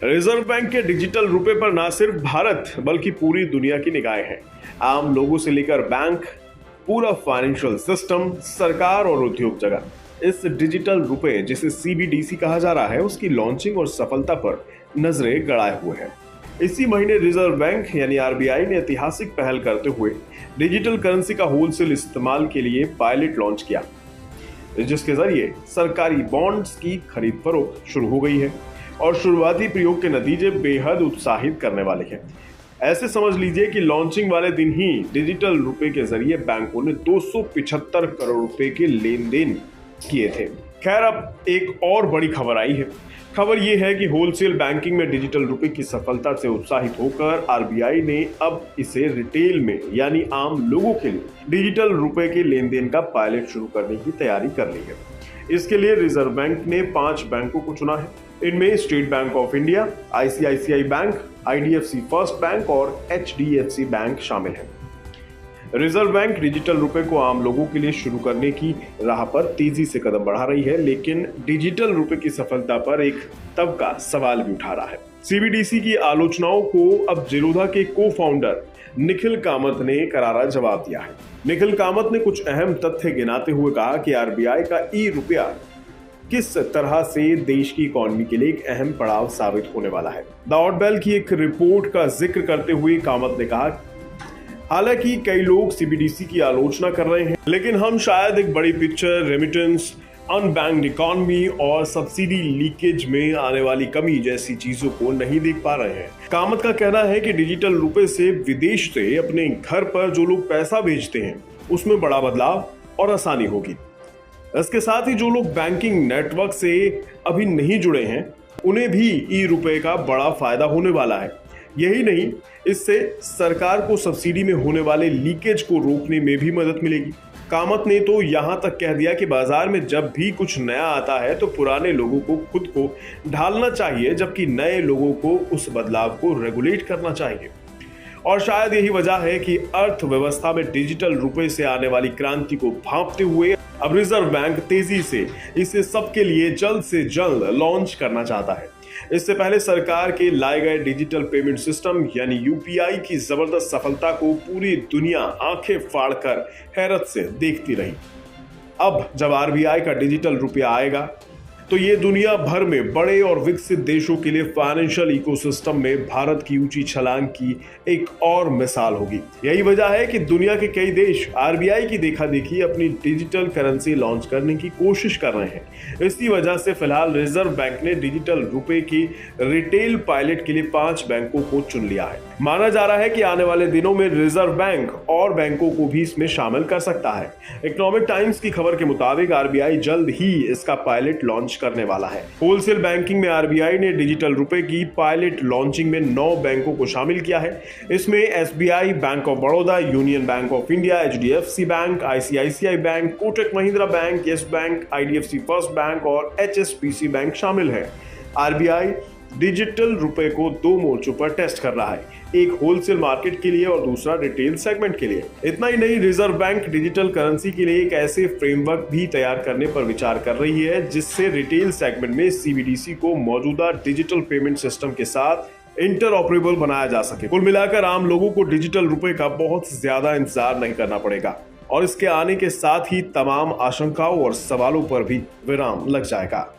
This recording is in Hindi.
रिजर्व बैंक के डिजिटल रुपए पर न सिर्फ भारत बल्कि पूरी दुनिया की निगाहें हैं। आम लोगों से लेकर बैंक, पूरा फाइनेंशियल सिस्टम, सरकार और उद्योग जगत इस डिजिटल रुपए जिसे सीबीडीसी कहा जा रहा है उसकी लॉन्चिंग और सफलता पर नजरें गड़ाए हुए हैं। इसी महीने रिजर्व बैंक यानी आरबीआई ने ऐतिहासिक पहल करते हुए डिजिटल करेंसी का होलसेल इस्तेमाल के लिए पायलट लॉन्च किया, जिसके जरिए सरकारी बॉन्ड्स की खरीद फरोख्त शुरू हो गई है और शुरुआती प्रयोग के नतीजे बेहद उत्साहित करने वाले हैं। ऐसे समझ लीजिए कि लॉन्चिंग वाले दिन ही डिजिटल रुपए के जरिए बैंकों ने 275 करोड़ रुपए के लेन देन किए थे। खैर, अब एक और बड़ी खबर आई है। खबर यह है कि होलसेल बैंकिंग में डिजिटल रुपए की सफलता से उत्साहित होकर आरबीआई ने अब इसे रिटेल में यानी आम लोगों के लिए डिजिटल रुपए के लेन देन का पायलट शुरू करने की तैयारी कर ली है। इसके लिए रिजर्व बैंक ने 5 बैंकों को चुना है। इनमें state bank of India, ICICI bank, IDFC first bank और एचडीएफसी बैंक शामिल हैं। रिजर्व बैंक डिजिटल रुपए को आम लोगों के लिए शुरू करने की राह पर तेजी से कदम बढ़ा रही है, लेकिन डिजिटल रुपए की सफलता पर एक तबका सवाल भी उठा रहा है। सीबीडीसी की आलोचनाओं को अब जीरोधा के को फाउंडर निखिल कामत ने करारा जवाब दिया है। निखिल कामत ने कुछ अहम तथ्य गिनाते हुए कहा कि आरबीआई का ई रुपया किस तरह से देश की इकोनॉमी के लिए एक अहम पड़ाव साबित होने वाला है। द ऑटबेल की एक रिपोर्ट का जिक्र करते हुए कामत ने कहा, हालांकि कई लोग सीबीडीसी की आलोचना कर रहे हैं, लेकिन हम शायद एक बड़ी पिक्चर, रेमिटेंस, अनबैंक्ड इकोनॉमी और सब्सिडी लीकेज में आने वाली कमी जैसी चीजों को नहीं देख पा रहे हैं। कामत का कहना है कि डिजिटल रुपए से विदेश से अपने घर पर जो लोग पैसा भेजते हैं उसमें बड़ा बदलाव और आसानी होगी। इसके साथ ही जो लोग बैंकिंग नेटवर्क से अभी नहीं जुड़े हैं उन्हें भी ई रुपए का बड़ा फायदा होने वाला है। यही नहीं, इससे सरकार को सब्सिडी में होने वाले लीकेज को रोकने में भी मदद मिलेगी। कामत ने तो यहां तक कह दिया कि बाजार में जब भी कुछ नया आता है तो पुराने लोगों को खुद को ढालना चाहिए, जबकि नए लोगों को उस बदलाव को रेगुलेट करना चाहिए। और शायद यही वजह है कि अर्थव्यवस्था में डिजिटल रुपए से आने वाली क्रांति को भांपते हुए अब रिजर्व बैंक तेजी से इसे सबके लिए जल्द से जल्द लॉन्च करना चाहता है। इससे पहले सरकार के लाए गए डिजिटल पेमेंट सिस्टम यानी यूपीआई की जबरदस्त सफलता को पूरी दुनिया आंखें फाड़कर हैरत से देखती रही। अब जब आरबीआई का डिजिटल रुपया आएगा तो ये दुनिया भर में बड़े और विकसित देशों के लिए फाइनेंशियल इकोसिस्टम में भारत की ऊंची छलांग की एक और मिसाल होगी। यही वजह है कि दुनिया के कई देश आरबीआई की देखा देखी अपनी डिजिटल करेंसी लॉन्च करने की कोशिश कर रहे हैं। इसी वजह से फिलहाल रिजर्व बैंक ने डिजिटल रुपए की रिटेल पायलट के लिए 5 बैंकों को चुन लिया है। माना जा रहा है कि आने वाले दिनों में रिजर्व बैंक और बैंकों को भी इसमें शामिल कर सकता है। इकोनॉमिक टाइम्स की खबर के मुताबिक आरबीआई जल्द ही इसका पायलट लॉन्च करने वाला है। होलसेल बैंकिंग में आरबीआई ने डिजिटल रुपए की पायलट लॉन्चिंग में 9 बैंकों को शामिल किया है। इसमें SBI, bank of Baroda, union bank of India, HDFC bank, ICICI bank, Kotak Mahindra bank, yes bank, IDFC first bank और एचएसबीसी बैंक शामिल है। आरबीआई डिजिटल रुपए को 2 मोर्चों पर टेस्ट कर रहा है, एक होलसेल मार्केट के लिए और दूसरा रिटेल सेगमेंट के लिए। इतना ही नहीं, रिजर्व बैंक डिजिटल करेंसी के लिए एक ऐसे फ्रेमवर्क भी तैयार करने पर विचार कर रही है जिससे रिटेल सेगमेंट में सीबीडीसी को मौजूदा डिजिटल पेमेंट सिस्टम के साथ इंटरऑपरेबल बनाया जा सके। कुल मिलाकर आम लोगों को डिजिटल रुपए का बहुत ज्यादा इंतजार नहीं करना पड़ेगा और इसके आने के साथ ही तमाम आशंकाओं और सवालों पर भी विराम लग जाएगा।